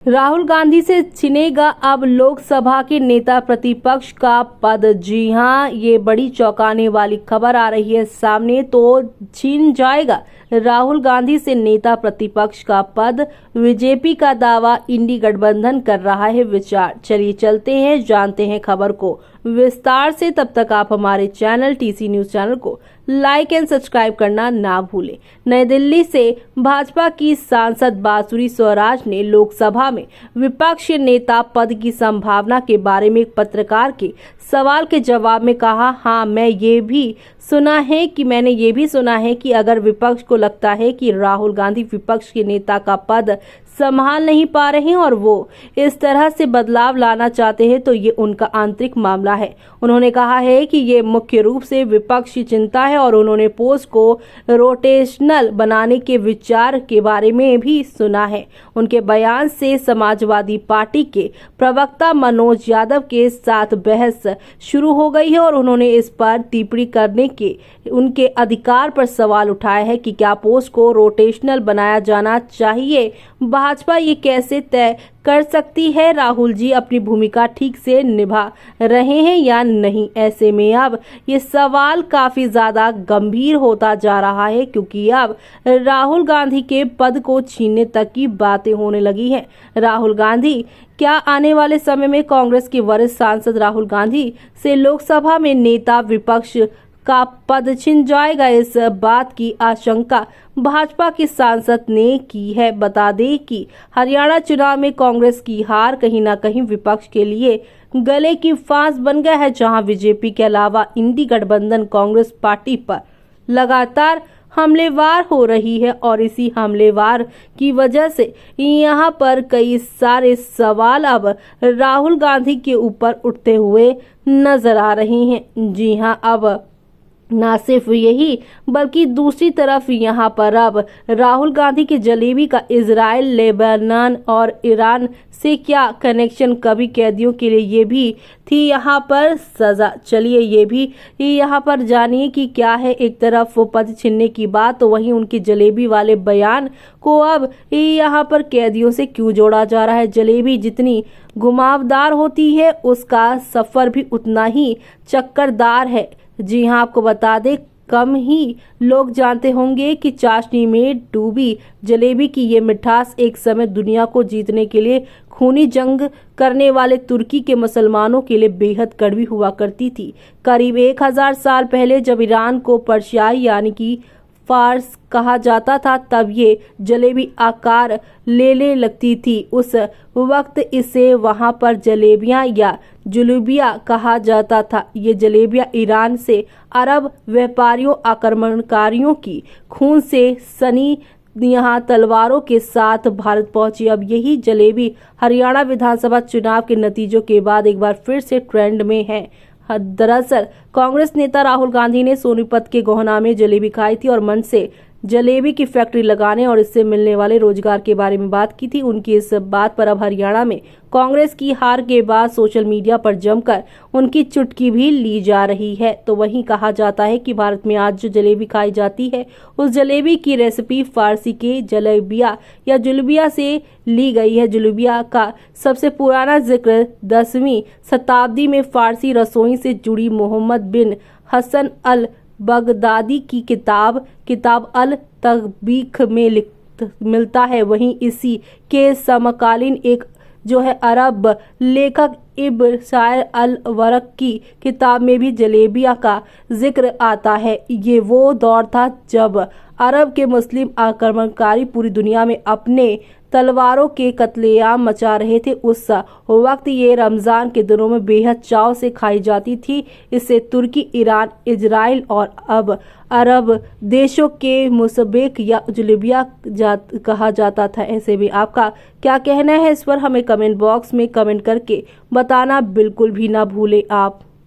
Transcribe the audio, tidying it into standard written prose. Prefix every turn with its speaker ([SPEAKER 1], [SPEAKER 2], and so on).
[SPEAKER 1] राहुल गांधी से छिनेगा अब लोकसभा के नेता प्रतिपक्ष का पद। जी हां, ये बड़ी चौंकाने वाली खबर आ रही है सामने। तो छीन जाएगा राहुल गांधी से नेता प्रतिपक्ष का पद, बीजेपी का दावा। इंडी गठबंधन कर रहा है विचार। चलिए चलते हैं, जानते हैं खबर को विस्तार से। तब तक आप हमारे चैनल टीसी न्यूज चैनल को लाइक एंड सब्सक्राइब करना ना भूलें। नई दिल्ली से भाजपा की सांसद बांसुरी स्वराज ने लोकसभा में विपक्ष नेता पद की संभावना के बारे में एक पत्रकार के सवाल के जवाब में कहा, हाँ, मैंने ये भी सुना है कि अगर विपक्ष को लगता है कि राहुल गांधी विपक्ष के नेता का पद संभाल नहीं पा रहे हैं और वो इस तरह से बदलाव लाना चाहते हैं तो ये उनका आंतरिक मामला है। उन्होंने कहा है कि ये मुख्य रूप से विपक्ष की चिंता है और उन्होंने पोस्ट को रोटेशनल बनाने के विचार के बारे में भी सुना है। उनके बयान से समाजवादी पार्टी के प्रवक्ता मनोज यादव के साथ बहस शुरू हो गई है और उन्होंने इस पर टिप्पणी करने के उनके अधिकार पर सवाल उठाया है कि क्या पोस्ट को रोटेशनल बनाया जाना चाहिए। भाजपा ये कैसे तय कर सकती है राहुल जी अपनी भूमिका ठीक से निभा रहे हैं या नहीं। ऐसे में अब ये सवाल काफी ज्यादा गंभीर होता जा रहा है क्योंकि अब राहुल गांधी के पद को छीनने तक की बातें होने लगी हैं। राहुल गांधी क्या आने वाले समय में कांग्रेस के वरिष्ठ सांसद राहुल गांधी से लोकसभा में नेता विपक्ष का पद छिन जाएगा? इस बात की आशंका भाजपा के सांसद ने की है। बता दें कि हरियाणा चुनाव में कांग्रेस की हार कहीं न कहीं विपक्ष के लिए गले की फांस बन गया है, जहां बीजेपी के अलावा इंडी गठबंधन कांग्रेस पार्टी पर लगातार हमलेवार हो रही है और इसी हमलेवार की वजह से यहाँ पर कई सारे सवाल अब राहुल गांधी के ऊपर उठते हुए नजर आ रहे हैं। जी हाँ, अब ना सिर्फ यही बल्कि दूसरी तरफ यहाँ पर अब राहुल गांधी के जलेबी का इजराइल, लेबनान और ईरान से क्या कनेक्शन, कभी कैदियों के लिए ये भी थी यहाँ पर सजा। चलिए ये भी यहाँ पर जानिए कि क्या है। एक तरफ वो पद छीनने की बात, तो वहीं उनके जलेबी वाले बयान को अब यहाँ पर कैदियों से क्यों जोड़ा जा रहा है। जलेबी जितनी घुमावदार होती है उसका सफर भी उतना ही चक्करदार है। जी हाँ, आपको बता दें, कम ही लोग जानते होंगे कि चाशनी में डूबी जलेबी की ये मिठास एक समय दुनिया को जीतने के लिए खूनी जंग करने वाले तुर्की के मुसलमानों के लिए बेहद कड़वी हुआ करती थी। करीब 1000 साल पहले जब ईरान को पर्शियाई यानी कि फारस कहा जाता था, तब ये जलेबी आकार लेने लगती थी। उस वक्त इसे वहां पर जलेबियां या जुलूबिया कहा जाता था। ये जलेबियां ईरान से अरब व्यापारियों, आक्रमणकारियों की खून से सनी यहाँ तलवारों के साथ भारत पहुंची। अब यही जलेबी हरियाणा विधानसभा चुनाव के नतीजों के बाद एक बार फिर से ट्रेंड में है। दरअसल कांग्रेस नेता राहुल गांधी ने सोनीपत के गोहना में जलेबी खाई थी और मन से जलेबी की फैक्ट्री लगाने और इससे मिलने वाले रोजगार के बारे में बात की थी। उनकी इस बात पर अब हरियाणा में कांग्रेस की हार के बाद सोशल मीडिया पर जमकर उनकी चुटकी भी ली जा रही है। तो वहीं कहा जाता है कि भारत में आज जो जलेबी खाई जाती है उस जलेबी की रेसिपी फारसी के जलेबिया या जुलबिया से ली गई है। जुलबिया का सबसे पुराना जिक्र 10वीं शताब्दी में फारसी रसोई से जुड़ी मोहम्मद बिन हसन अल बगदादी की किताब अल तबीख में मिलता है। वहीं इसी के समकालीन एक जो है अरब लेखक इब्न शायर अल वरक की किताब में भी जलेबिया का जिक्र आता है। ये वो दौर था जब अरब के मुस्लिम आक्रमणकारी पूरी दुनिया में अपने तलवारों के कत्लेआम मचा रहे थे। उस वक्त ये रमजान के दिनों में बेहद चाव से खाई जाती थी। इसे तुर्की, ईरान, इजराइल और अब अरब देशों के मुसबेक या जुलेबिया कहा जाता था। ऐसे में आपका क्या कहना है इस पर हमें कमेंट बॉक्स में कमेंट करके बताना बिल्कुल भी ना भूले आप।